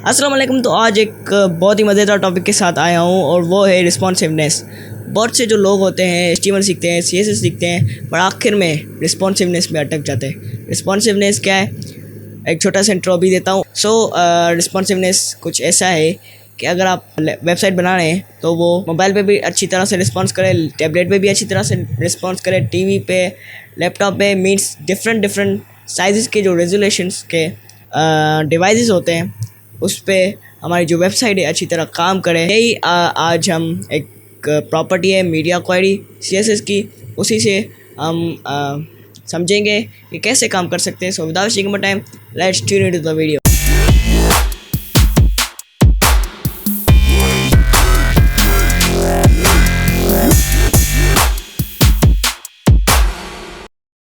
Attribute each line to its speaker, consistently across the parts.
Speaker 1: अस्सलाम वालेकुम। तो आज एक बहुत ही मज़ेदार टॉपिक के साथ आया हूँ और वो है रिस्पॉन्सिवनेस। बहुत से जो लोग होते हैं HTML सीखते हैं, CSS सीखते हैं, पर आखिर में रिस्पॉन्सिवनेस में अटक जाते हैं। रिस्पॉन्सिवनेस क्या है, एक छोटा सा इंट्रो भी देता हूँ। रिस्पॉन्सिवनेस कुछ ऐसा है कि अगर आप वेबसाइट बना रहे हैं तो वो मोबाइल पे भी अच्छी तरह से रिस्पॉन्स करे, टैबलेट पे भी अच्छी तरह से रिस्पॉन्स करे, टीवी पे, लैपटॉप पे, मीन्स डिफरेंट साइज़ के जो रेजोल्यूशंस के डिवाइसेस होते हैं उस पर हमारी जो वेबसाइट है अच्छी तरह काम करे। यही आज हम एक प्रॉपर्टी है मीडिया क्वेरी CSS की, उसी से हम समझेंगे कि कैसे काम कर सकते हैं। So without wasting more time, let's tune into the video.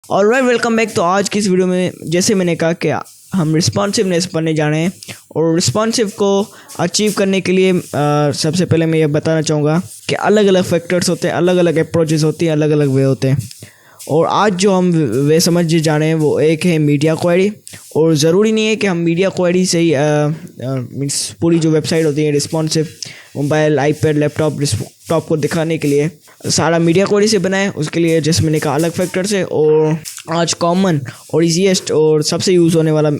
Speaker 1: Alright, welcome back. तो आज की इस वीडियो में जैसे मैंने कहा कि हम रिस्पॉन्सिवनेस पढ़ने जा रहे हैं और रिस्पॉन्सिव को अचीव करने के लिए सबसे पहले मैं ये बताना चाहूँगा कि अलग अलग फैक्टर्स होते हैं, अलग अलग अप्रोचेस होती हैं, अलग अलग वे होते हैं। और आज जो हम वे समझ जा रहे हैं वो एक है मीडिया क्वेरी। और ज़रूरी नहीं है कि हम मीडिया क्वेरी से ही मीन्स पूरी जो वेबसाइट होती है रिस्पॉन्सिव मोबाइल, आईपैड, लैपटॉप को दिखाने के लिए सारा मीडिया क्वेरी से बनाए। उसके लिए जैसे मैंने कहा अलग फैक्टर्स है। और आज कॉमन और ईजीएस्ट और सबसे यूज़ होने वाला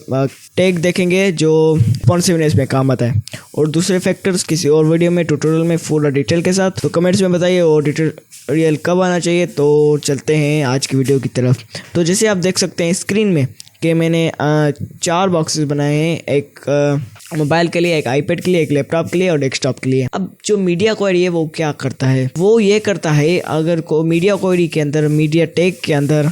Speaker 1: टैग देखेंगे जो रिस्पॉन्सिवनेस में काम आता है। और दूसरे फैक्टर्स किसी और वीडियो में, ट्यूटोरियल में पूरा डिटेल के साथ। तो कमेंट्स में बताइए और ट्यूटोरियल कब आना चाहिए। तो चलते हैं आज की वीडियो की तरफ। तो जैसे आप देख सकते हैं स्क्रीन में कि मैंने 4 बॉक्सेस बनाए हैं, एक मोबाइल के लिए, एक आईपैड के लिए, एक लैपटॉप के लिए और डेस्कटॉप के लिए। अब जो मीडिया क्वेरी है वो क्या करता है, वो ये करता है अगर को मीडिया क्वेरी के अंदर, मीडिया टैग के अंदर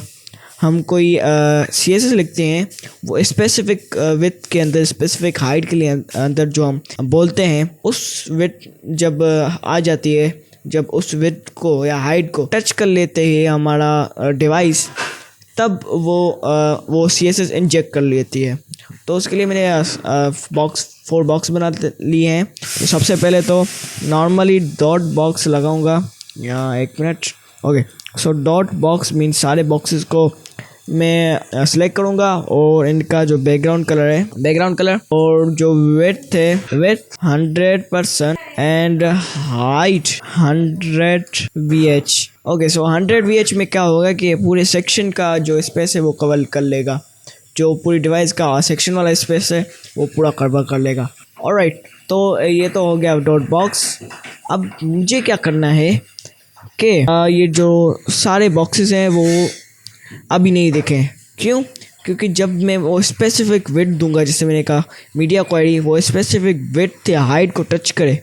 Speaker 1: हम कोई CSS लिखते हैं, वो स्पेसिफिक विड्थ के अंदर, स्पेसिफिक हाइट के लिए अंदर जो हम बोलते हैं, उस विड्थ जब आ जाती है, जब उस विड्थ को या हाइट को टच कर लेते हैं हमारा डिवाइस, तब वो CSS इंजेक्ट कर लेती है। तो उसके लिए मैंने 4 बॉक्स बना लिए हैं। तो सबसे पहले तो नॉर्मली डॉट बॉक्स लगाऊंगा, या एक minute. Okay, so dot box mean सारे बॉक्सेस को मैं सेलेक्ट करूंगा और इनका जो बैकग्राउंड कलर है, बैकग्राउंड कलर, और जो विड्थ है, width 100% and height 100 VH। Okay, so 100 VH में क्या होगा कि पूरे सेक्शन का जो स्पेस है वो कवर कर लेगा, जो पूरी डिवाइस का सेक्शन वाला स्पेस है वो पूरा कवर कर लेगा। ऑलराइट, तो ये तो हो गया डॉट बॉक्स। अब मुझे क्या करना है कि ये जो सारे बॉक्सेस हैं वो अभी नहीं दिखें। क्यों? क्योंकि जब मैं वो स्पेसिफिक विड्थ दूंगा, जैसे मैंने कहा मीडिया क्वेरी वो स्पेसिफिक विड्थ या हाइट को टच करे,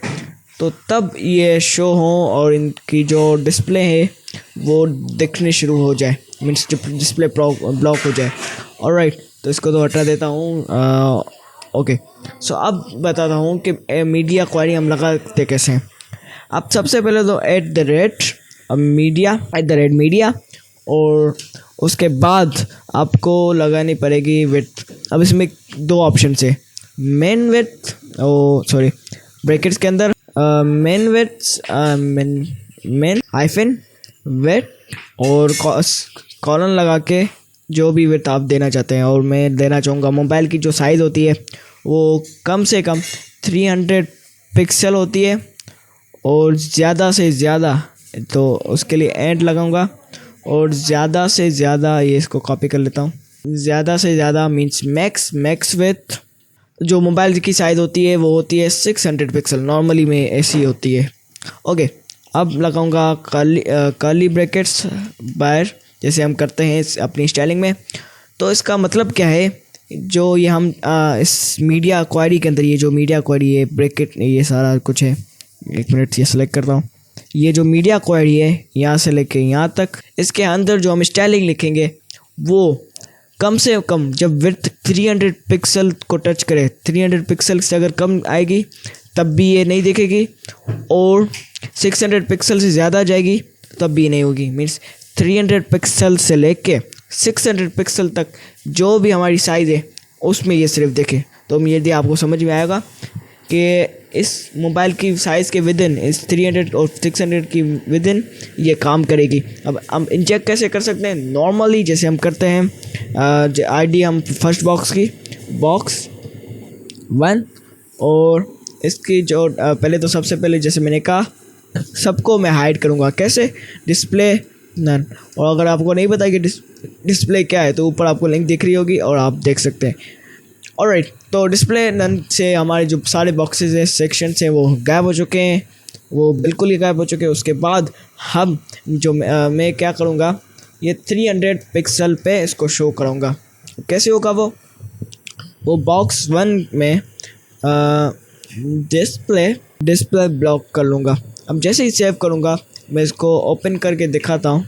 Speaker 1: तो तब ये शो हो और इनकी जो डिस्प्ले है वो दिखने शुरू हो जाए, मीन्स डिस्प्ले ब्लॉक हो जाए। ऑलराइट, तो इसको तो हटा देता हूँ। ओके, सो अब बताता हूँ कि मीडिया क्वेरी हम लगाते कैसे हैं। अब सबसे पहले तो @मीडिया, और उसके बाद आपको लगानी पड़ेगी विड्थ। अब इसमें 2 ऑप्शन है, मेन विड्थ, ब्रैकेट्स के अंदर main width, main hyphen width, और कॉलन लगा के जो भी विड्थ आप देना चाहते हैं। और मैं देना चाहूँगा मोबाइल की जो साइज़ होती है वो कम से कम 300 पिक्सल होती है, और ज़्यादा से ज़्यादा, तो उसके लिए एंड लगाऊंगा। और ज़्यादा से ज़्यादा, ये इसको कॉपी कर लेता हूँ, ज़्यादा से ज़्यादा मीन्स मैक्स विड्थ जो मोबाइल की साइज़ होती है वो होती है 600 पिक्सल, नॉर्मली में ऐसी होती है। ओके, अब लगाऊंगा कर्ली ब्रैकेट्स बाहर, जैसे हम करते हैं अपनी स्टाइलिंग में। तो इसका मतलब क्या है, जो ये हम इस मीडिया क्वेरी के अंदर, ये जो मीडिया क्वेरी है, ब्रैकेट, ये सारा कुछ है। एक मिनट, ये सेलेक्ट करता हूँ। ये जो मीडिया क्वेरी है यहाँ से लेके यहाँ तक, इसके अंदर जो हम स्टाइलिंग लिखेंगे वो कम से कम जब विड्थ 300 पिक्सल को टच करे, 300 पिक्सल से अगर कम आएगी तब भी ये नहीं दिखेगी, और 600 पिक्सल से ज़्यादा जाएगी तब भी नहीं होगी। मीन्स 300 पिक्सल से लेके 600 पिक्सल तक जो भी हमारी साइज़ है उसमें ये सिर्फ दिखे। तो यदि आपको समझ में आएगा कि इस मोबाइल की साइज़ के विदिन, इस 300 और 600 की विदिन ये काम करेगी। अब हम इंजेक्ट कैसे कर सकते हैं, नॉर्मली जैसे हम करते हैं। आईडी हम फर्स्ट बॉक्स की, बॉक्स 1 और इसकी जो पहले तो सबसे पहले जैसे मैंने कहा सबको मैं हाइड करूँगा। कैसे? Display none. और अगर आपको नहीं पता कि डिस्प्ले क्या है तो ऊपर आपको लिंक दिख रही होगी और आप देख सकते हैं। ऑलराइट, तो डिस्प्ले नन से हमारे जो सारे बॉक्सेस हैं, सेक्शंस हैं, वो गायब हो चुके हैं, वो बिल्कुल ही गायब हो चुके हैं। उसके बाद हम जो मैं क्या करूँगा, ये 300 पिक्सल पे इसको शो करूँगा। कैसे होगा वो बॉक्स 1 में डिस्प्ले ब्लॉक कर लूँगा। अब जैसे ही सेव करूँगा मैं इसको ओपन करके दिखाता हूँ।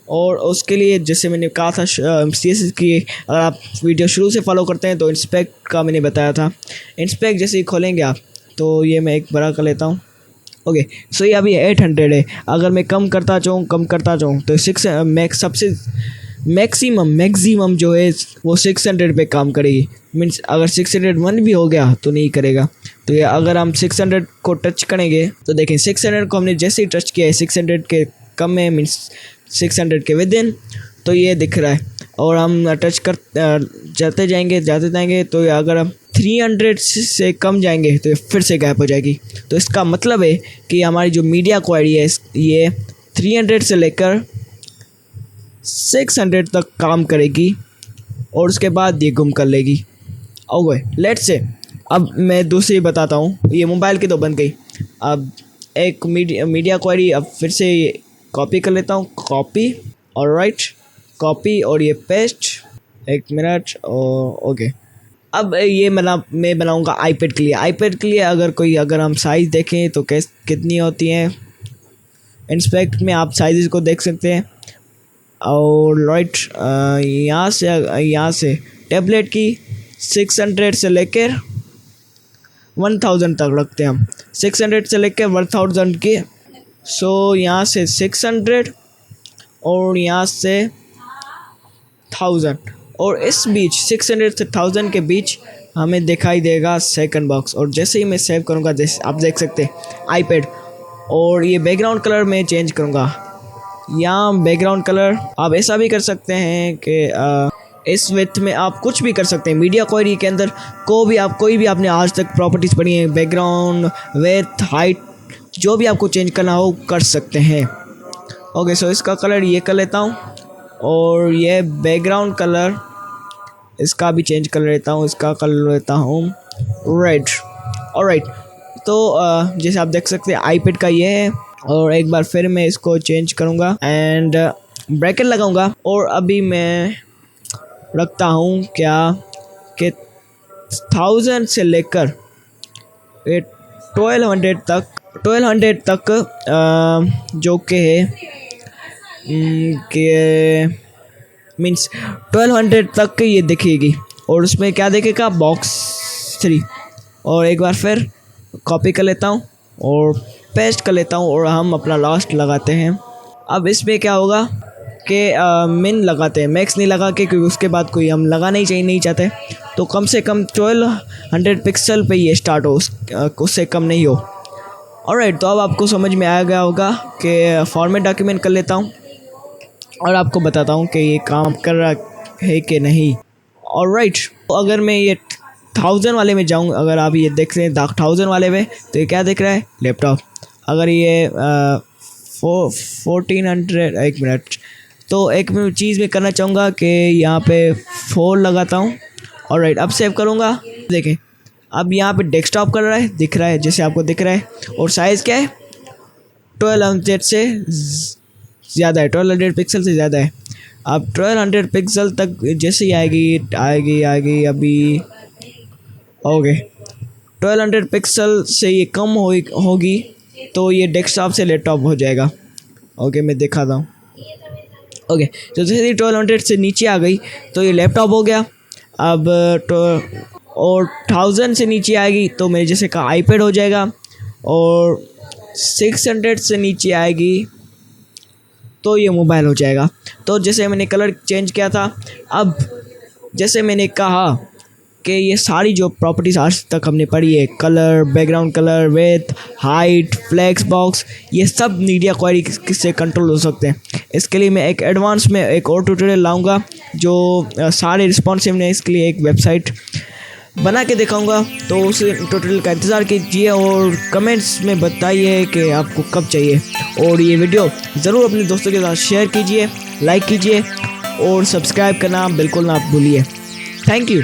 Speaker 1: और उसके लिए जैसे मैंने कहा था CSS की, अगर आप वीडियो शुरू से फॉलो करते हैं तो इंस्पेक्ट का मैंने बताया था। इंस्पेक्ट जैसे ही खोलेंगे आप तो ये मैं एक बड़ा कर लेता हूँ। ओके, सो ये अभी 800 है। अगर मैं कम करता चाहूँ तो 6 सबसे मैक्सिमम जो है वो 600 पे काम करेगी। मीन्स अगर 601 भी हो गया तो नहीं करेगा। तो ये अगर हम 600 को टच करेंगे तो देखें 600 को हमने जैसे ही टच किया है 600 के कम है, मीन्स 600 के विद इन, तो ये दिख रहा है। और हम टच कर जाते जाएंगे तो अगर हम 300 से कम जाएंगे तो ये फिर से गायब हो जाएगी। तो इसका मतलब है कि हमारी जो मीडिया क्वेरी है ये 300 से लेकर 600 तक काम करेगी और उसके बाद ये गुम कर लेगी। ओके, लेट्स से अब मैं दूसरी बताता हूँ। ये मोबाइल की तो बन गई। अब एक मीडिया क्वेरी अब फिर से कॉपी कर लेता हूँ। कॉपी, ऑलराइट, कॉपी और ये पेस्ट। एक मिनट, ओके। अब ये मैं बनाऊँगा आईपैड के लिए। अगर हम साइज़ देखें तो कितनी होती हैं, इंस्पेक्ट में आप साइज़ को देख सकते हैं। और राइट, यहाँ से टैबलेट की 600 से लेकर 1000 तक रखते हैं हम। 600 से लेकर 1000 की। सो यहाँ से 600 और यहाँ से 1000, और इस बीच 600 से 1000 के बीच हमें दिखाई देगा सेकंड बॉक्स। और जैसे ही मैं सेव करूँगा, जैसे आप देख सकते हैं आईपैड, और ये बैकग्राउंड कलर मैं चेंज करूँगा। यहाँ बैकग्राउंड कलर आप ऐसा भी कर सकते हैं कि इस विड्थ में आप कुछ भी कर सकते हैं। मीडिया क्वेरी के अंदर कोई भी आपने आज तक प्रॉपर्टीज़ पढ़ी हैं, बैकग्राउंड, विड्थ, हाइट, जो भी आपको चेंज करना हो कर सकते हैं। ओके, सो इसका कलर ये कर लेता हूँ और ये बैकग्राउंड कलर इसका भी चेंज कर लेता हूँ। इसका कलर लेता हूँ रेड। ऑलराइट, तो जैसे आप देख सकते हैं आईपैड का ये है। और एक बार फिर मैं इसको चेंज करूँगा एंड ब्रैकेट लगाऊँगा। और अभी मैं रखता हूँ क्या कि 1000 से लेकर 1200 तक जो कि है कि मीन्स 1200 तक ये दिखेगी। और उसमें क्या दिखेगा, बॉक्स 3। और एक बार फिर कॉपी कर लेता हूँ और पेस्ट कर लेता हूँ और हम अपना लास्ट लगाते हैं। अब इसमें क्या होगा कि मिन लगाते हैं, मैक्स नहीं लगा के, क्योंकि उसके बाद कोई हम लगाना ही नहीं चाहते। तो कम से कम 1200 पिक्सल पे ये स्टार्ट हो, उससे कम नहीं हो। ऑलराइट, तो अब आपको समझ में आ गया होगा कि फॉर्मेट डॉक्यूमेंट कर लेता हूँ और आपको बताता हूँ कि ये काम कर रहा है कि नहीं। ऑलराइट, तो अगर मैं ये 1000 वाले में जाऊँ, अगर आप ये देख रहे हैं 1000 वाले में, तो ये क्या दिख रहा है, लैपटॉप। अगर ये 1400, एक मिनट, तो एक चीज़ मैं करना चाहूँगा कि यहाँ पे 4 लगाता हूँ। ऑलराइट, अब सेव करूँगा। देखें अब यहाँ पे डेस्कटॉप कर रहा है, दिख रहा है जैसे आपको दिख रहा है। और साइज़ क्या है, 1200 से ज़्यादा है, 1200 पिक्सल से ज़्यादा है। अब 1200 पिक्सल तक जैसे ही आएगी अभी। ओके, 1200 पिक्सल से ये कम होगी तो ये डेस्कटॉप से लैपटॉप हो जाएगा। ओके, मैं दिखाता हूँ। ओके, तो जैसे ही 1200 से नीचे आ गई तो ये लैपटॉप हो गया। अब और 1000 से नीचे आएगी तो मेरे जैसे का आईपैड हो जाएगा। और 600 से नीचे आएगी तो ये मोबाइल हो जाएगा। तो जैसे मैंने कलर चेंज किया था, अब जैसे मैंने कहा कि ये सारी जो प्रॉपर्टीज़ आज तक हमने पढ़ी है, colour, background colour, width, height, flex box, ये सब मीडिया क्वेरी से कंट्रोल हो सकते हैं। इसके लिए मैं एक एडवांस में एक और ट्यूटोरियल लाऊंगा जो सारे रिस्पॉन्सिव ने। इसके लिए एक वेबसाइट बना के दिखाऊंगा, तो उस ट्यूटोरियल का इंतज़ार कीजिए और कमेंट्स में बताइए कि आपको कब चाहिए। और ये वीडियो ज़रूर अपने दोस्तों के साथ शेयर कीजिए, लाइक कीजिए और सब्सक्राइब करना बिल्कुल ना भूलिए। Thank you.